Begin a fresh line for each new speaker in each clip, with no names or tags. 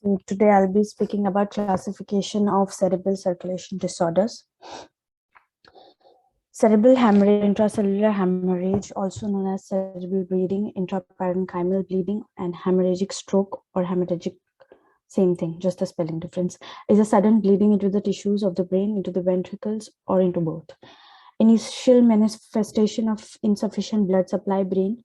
So today I'll be speaking about classification of cerebral circulation disorders. Cerebral hemorrhage, intracellular hemorrhage, also known as cerebral bleeding, intraparenchymal bleeding, and hemorrhagic stroke or hemorrhagic, same thing, just the spelling difference, is a sudden bleeding into the tissues of the brain, into the ventricles, or into both. Initial manifestation of insufficient blood supply brain.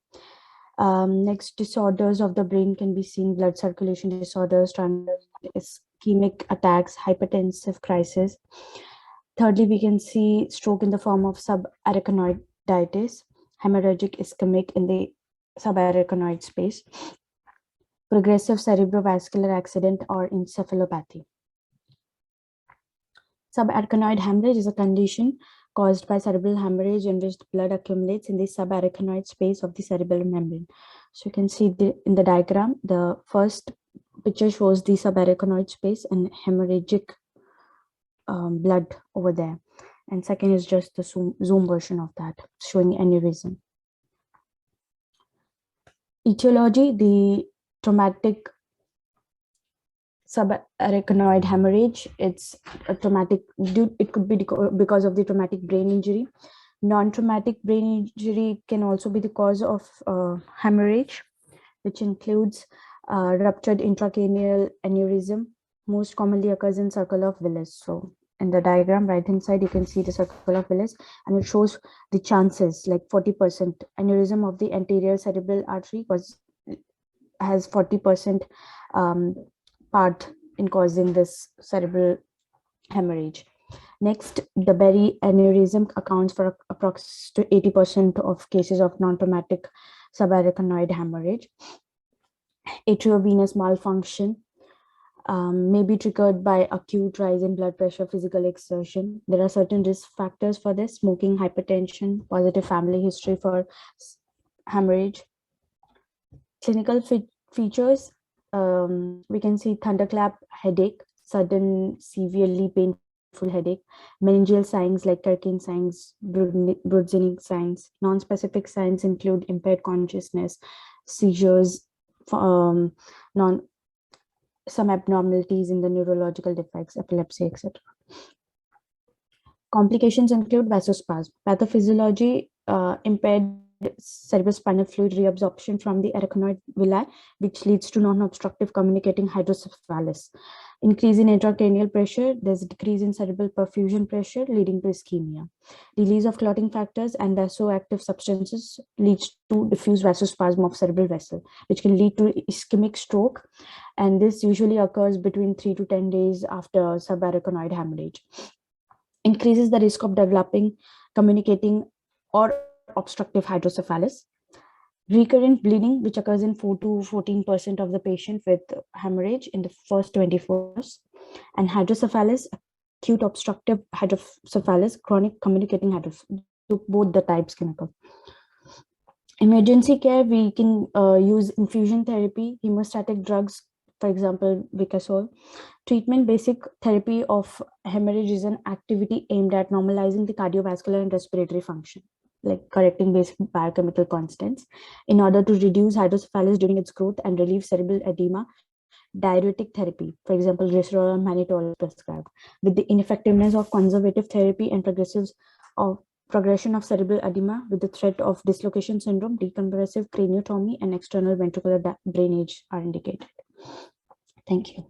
Next, disorders of the brain can be seen: blood circulation disorders, ischemic attacks, hypertensive crisis. Thirdly, we can see stroke in the form of subarachnoiditis, hemorrhagic ischemic in the subarachnoid space, progressive cerebrovascular accident or encephalopathy. Subarachnoid hemorrhage is a condition caused by cerebral hemorrhage in which blood accumulates in the subarachnoid space of the cerebral membrane. So you can see in the diagram, the first picture shows the subarachnoid space and hemorrhagic blood over there. And second is just the zoom version of that, showing aneurysm. Etiology: the traumatic subarachnoid hemorrhage. It's a traumatic, it could be because of the traumatic brain injury. Non-traumatic brain injury can also be the cause of hemorrhage, which includes ruptured intracranial aneurysm. Most commonly occurs in circle of Willis. So in the diagram, right hand side, you can see the circle of Willis, and it shows the chances, like 40% aneurysm of the anterior cerebral artery has 40% part in causing this cerebral hemorrhage. Next, the berry aneurysm accounts for approximately 80% of cases of non-traumatic subarachnoid hemorrhage. Atriovenous malfunction may be triggered by acute rise in blood pressure, physical exertion. There are certain risk factors for this: smoking, hypertension, positive family history for hemorrhage. Clinical features, we can see thunderclap headache, sudden severely painful headache, meningeal signs like Kerkin signs, Brudzinski signs. Non-specific signs include impaired consciousness, seizures, some abnormalities in the neurological defects, epilepsy, etc. Complications include vasospasm. Pathophysiology: impaired cerebrospinal fluid reabsorption from the arachnoid villi, which leads to non-obstructive communicating hydrocephalus. Increase in intracranial pressure, there's a decrease in cerebral perfusion pressure leading to ischemia. Release of clotting factors and vasoactive substances leads to diffuse vasospasm of cerebral vessel, which can lead to ischemic stroke, and this usually occurs between 3 to 10 days after subarachnoid hemorrhage. Increases the risk of developing communicating or obstructive hydrocephalus. Recurrent bleeding, which occurs in 4 to 14% of the patient with hemorrhage in the first 24 hours. And hydrocephalus, acute obstructive hydrocephalus, chronic communicating hydrocephalus. Both the types can occur. Emergency care, we can use infusion therapy, hemostatic drugs, for example, Vicasol. Treatment: basic therapy of hemorrhage is an activity aimed at normalizing the cardiovascular and respiratory function, like correcting basic biochemical constants. In order to reduce hydrocephalus during its growth and relieve cerebral edema, diuretic therapy, for example, glycerol or mannitol, is prescribed. With the ineffectiveness of conservative therapy and progression of cerebral edema with the threat of dislocation syndrome, decompressive craniotomy and external ventricular drainage are indicated. Thank you.